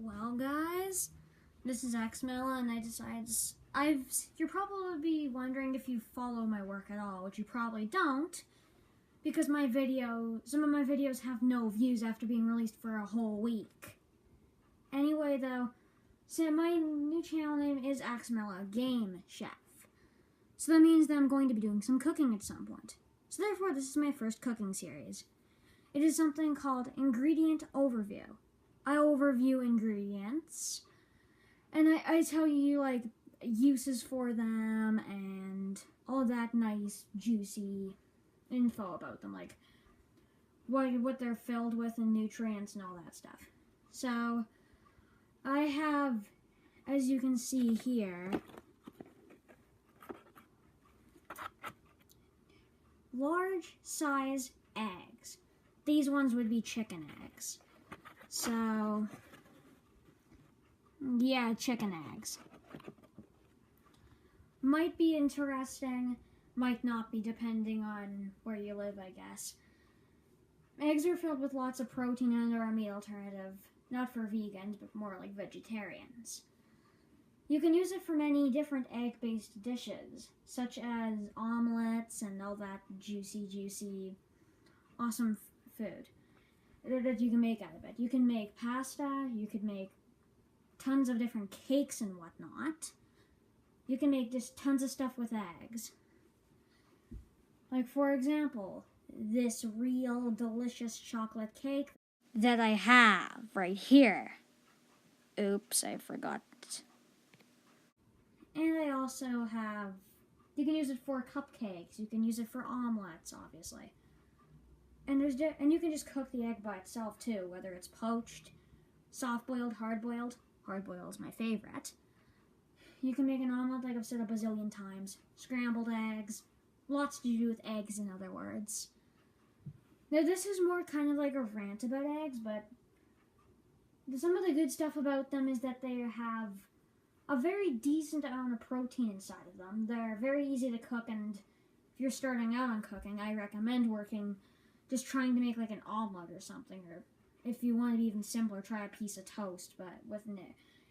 Well, guys, this is Axemmela, and you're probably wondering if you follow my work at all, which you probably don't, because some of my videos have no views after being released for a whole week. Anyway, though, so my new channel name is Axemmela Gamechef. So that means that I'm going to be doing some cooking at some point. So therefore, this is my first cooking series. It is something called Ingredient Overview. I overview ingredients, and I tell you, like, uses for them and all that nice, juicy info about them, like what they're filled with and nutrients and all that stuff. So, I have, as you can see here, large size eggs. These ones would be chicken eggs. So, yeah, chicken eggs. Might be interesting, might not be, depending on where you live, I guess. Eggs are filled with lots of protein and are a meat alternative, not for vegans, but more like vegetarians. You can use it for many different egg-based dishes, such as omelets and all that juicy, awesome food that you can make out of it. You can make pasta, you could make tons of different cakes and whatnot. You can make just tons of stuff with eggs. Like, for example, this real delicious chocolate cake that I have right here. Oops, I forgot. And I also have, you can use it for cupcakes, you can use it for omelets, obviously. And you can just cook the egg by itself too, whether it's poached, soft-boiled, hard-boiled. Hard-boiled is my favorite. You can make an omelet, like I've said a bazillion times. Scrambled eggs. Lots to do with eggs, in other words. Now, this is more kind of like a rant about eggs, but some of the good stuff about them is that they have a very decent amount of protein inside of them. They're very easy to cook, and if you're starting out on cooking, I recommend just trying to make like an omelet or something, or if you want to be even simpler, try a piece of toast, but with an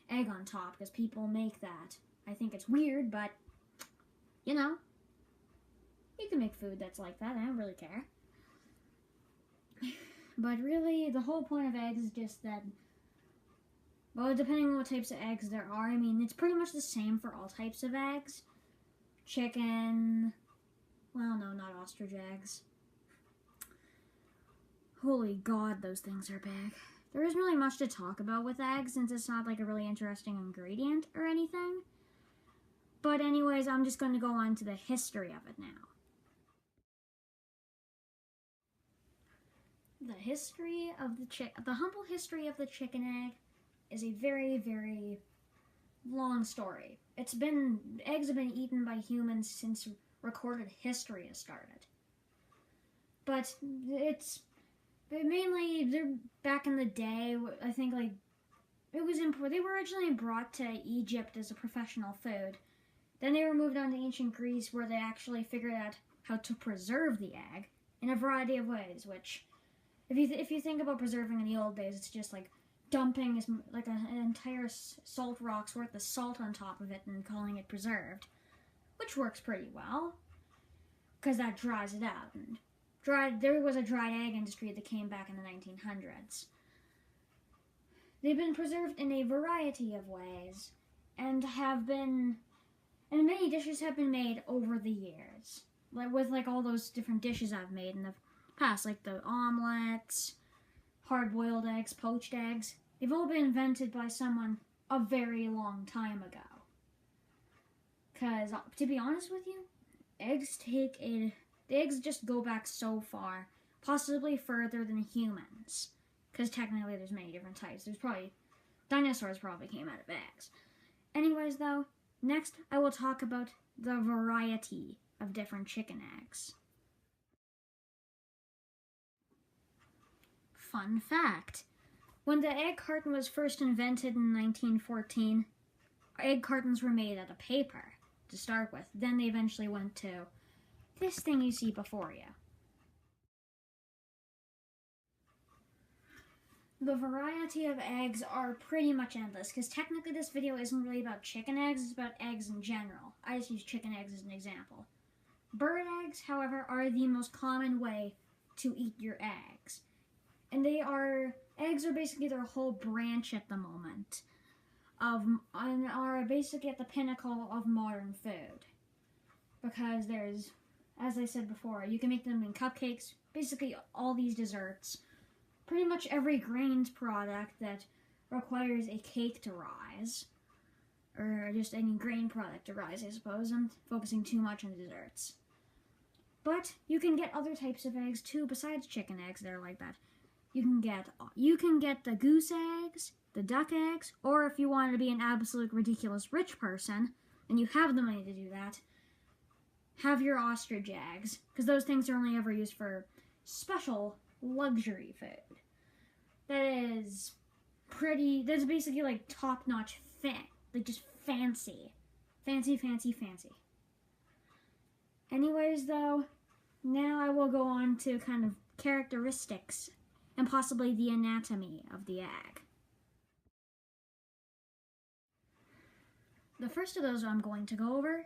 egg on top, because people make that. I think it's weird, but, you know, you can make food that's like that. I don't really care. But really, the whole point of eggs is just that, well, depending on what types of eggs there are, I mean, it's pretty much the same for all types of eggs. Chicken, well, no, not ostrich eggs. Holy God, those things are big. There isn't really much to talk about with eggs, since it's not like a really interesting ingredient or anything. But anyways, I'm just going to go on to the history of it now. The humble history of the chicken egg is a very, very long story. Eggs have been eaten by humans since recorded history has started. But mainly, they're back in the day, I think, like, they were originally brought to Egypt as a professional food. Then they were moved on to ancient Greece, where they actually figured out how to preserve the egg in a variety of ways, which, if you think about preserving in the old days, it's just like dumping like an entire salt rock's worth of salt on top of it and calling it preserved, which works pretty well, because that dries it out. And there was a dried egg industry that came back in the 1900s. They've been preserved in a variety of ways, and many dishes have been made over the years. With all those different dishes I've made in the past, like the omelets, hard-boiled eggs, poached eggs. They've all been invented by someone a very long time ago. Because, to be honest with you, the eggs just go back so far, possibly further than humans. Because technically there's many different types. Dinosaurs probably came out of eggs. Anyways, though, next I will talk about the variety of different chicken eggs. Fun fact. When the egg carton was first invented in 1914, egg cartons were made out of paper to start with. Then they eventually went to this thing you see before you. The variety of eggs are pretty much endless, because technically this video isn't really about chicken eggs, it's about eggs in general. I just use chicken eggs as an example. Bird eggs, however, are the most common way to eat your eggs. And eggs are basically their whole branch at the moment, and are basically at the pinnacle of modern food. Because there's, as I said before, you can make them in cupcakes, basically all these desserts. Pretty much every grains product that requires a cake to rise, or just any grain product to rise, I suppose. I'm focusing too much on desserts. But you can get other types of eggs too, besides chicken eggs that are like that. You can get the goose eggs, the duck eggs, or if you want to be an absolute ridiculous rich person, and you have the money to do that, have your ostrich eggs, because those things are only ever used for special luxury food. That's basically like top-notch like just fancy. Fancy. Anyways, though, now I will go on to kind of characteristics and possibly the anatomy of the egg. The first of those I'm going to go over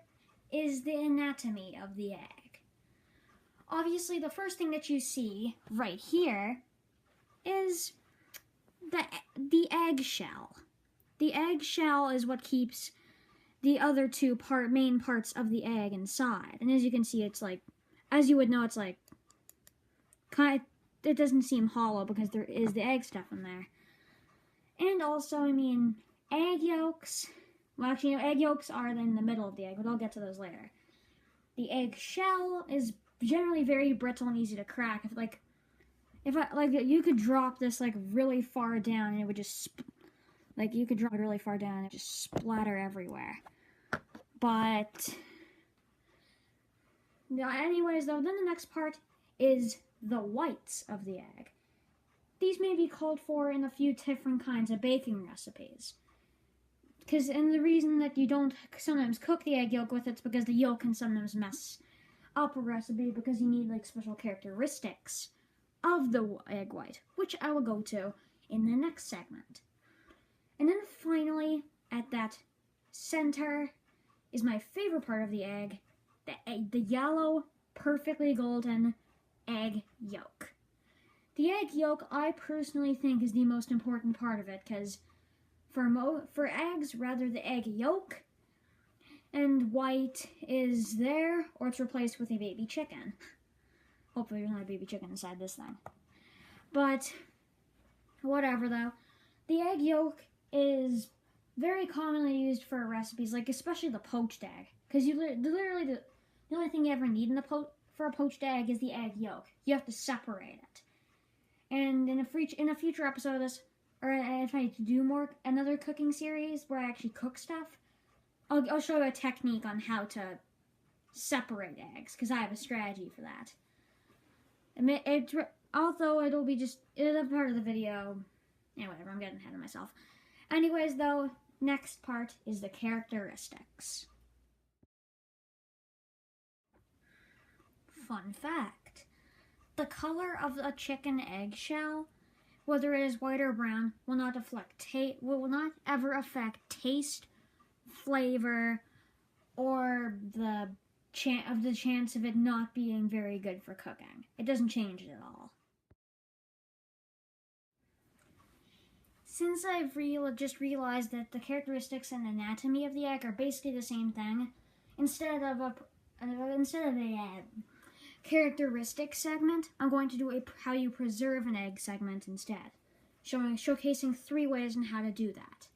is the anatomy of the egg. Obviously, the first thing that you see right here is the eggshell. The eggshell is what keeps the other two main parts of the egg inside. And as you can see, it's like, as you would know, it's like, it doesn't seem hollow because there is the egg stuff in there. And also, I mean, egg yolks, well actually, egg yolks are in the middle of the egg, but I'll get to those later. The eggshell is generally very brittle and easy to crack. You could drop this like really far down and it would just you could drop it really far down and it just splatter everywhere. But anyways, though, then the next part is the whites of the egg. These may be called for in a few different kinds of baking recipes. And the reason that you don't sometimes cook the egg yolk with it's because the yolk can sometimes mess up a recipe because you need like special characteristics of the egg white, which I will go to in the next segment. And then finally, at that center is my favorite part of the egg, the yellow, perfectly golden egg yolk. The egg yolk, I personally think, is the most important part of it, because for eggs, rather the egg yolk and white is there, or it's replaced with a baby chicken. Hopefully there's not a baby chicken inside this thing. But, whatever though. The egg yolk is very commonly used for recipes, like especially the poached egg. Because the only thing you ever need for a poached egg is the egg yolk. You have to separate it. And in a future episode of this, or if I do another cooking series where I actually cook stuff, I'll show you a technique on how to separate eggs, because I have a strategy for that. Although it'll be a part of the video. Yeah, whatever, I'm getting ahead of myself. Anyways, though, next part is the characteristics. Fun fact. The color of a chicken eggshell, whether it is white or brown, will not ever affect taste, flavor, or the chance of it not being very good for cooking. It doesn't change it at all. Since I've just realized that the characteristics and anatomy of the egg are basically the same thing, instead of a characteristic segment, I'm going to do a how you preserve an egg segment instead, showcasing 3 ways on how to do that.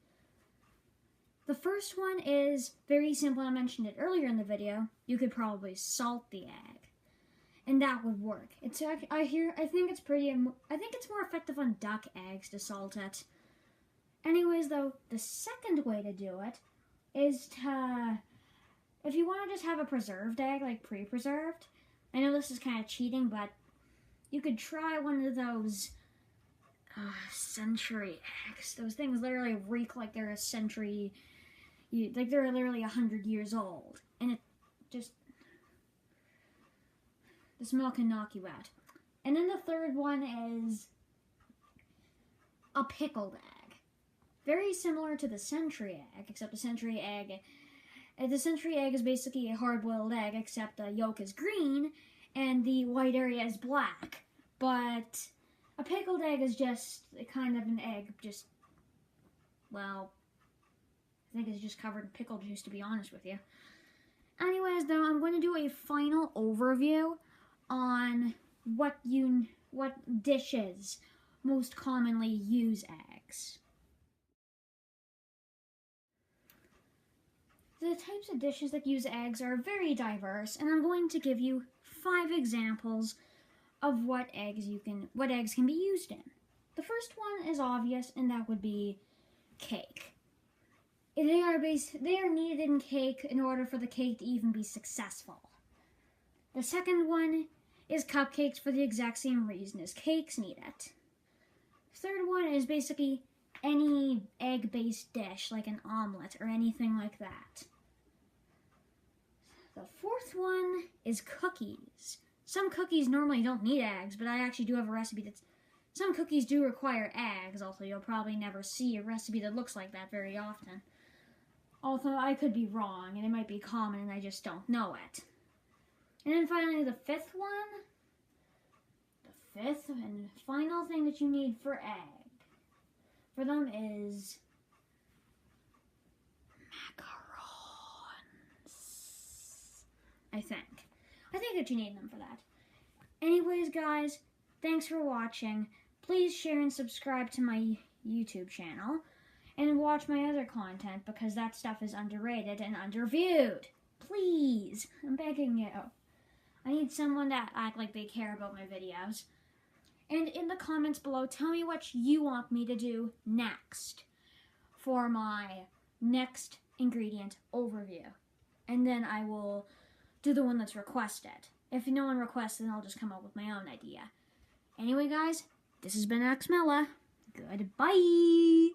The first one is very simple. I mentioned it earlier in the video. You could probably salt the egg, and that would work. I think it's more effective on duck eggs to salt it. Anyways, though, the second way to do it is if you want to just have a preserved egg, like pre-preserved. I know this is kind of cheating, but you could try one of those century eggs. Those things literally reek like they're a century, like they're literally 100 years old. And the smell can knock you out. And then the third one is a pickled egg. Very similar to the century egg, except the century egg is basically a hard-boiled egg, except the yolk is green and the white area is black. But a pickled egg is just kind of an egg, well, I think it's just covered in pickle juice, to be honest with you. Anyways, though, I'm going to do a final overview on what dishes most commonly use eggs. The types of dishes that use eggs are very diverse, and I'm going to give you 5 examples of what eggs can be used in. The first one is obvious, and that would be cake. They are needed in cake in order for the cake to even be successful. The second one is cupcakes for the exact same reason as cakes need it. The third one is basically any egg-based dish, like an omelet or anything like that. The fourth one is cookies. Some cookies normally don't need eggs, but I actually do have a recipe that's... Some cookies do require eggs, although you'll probably never see a recipe that looks like that very often. Although I could be wrong, and it might be common and I just don't know it. And then finally, the fifth one. The fifth and final thing that you need for them is macarons. I think that you need them for that. Anyways, guys, thanks for watching. Please share and subscribe to my YouTube channel and watch my other content because that stuff is underrated and underviewed. Please, I'm begging you. I need someone to act like they care about my videos. And in the comments below, tell me what you want me to do next for my next ingredient overview. And then I will do the one that's requested. If no one requests, then I'll just come up with my own idea. Anyway, guys, this has been Axemmela. Goodbye.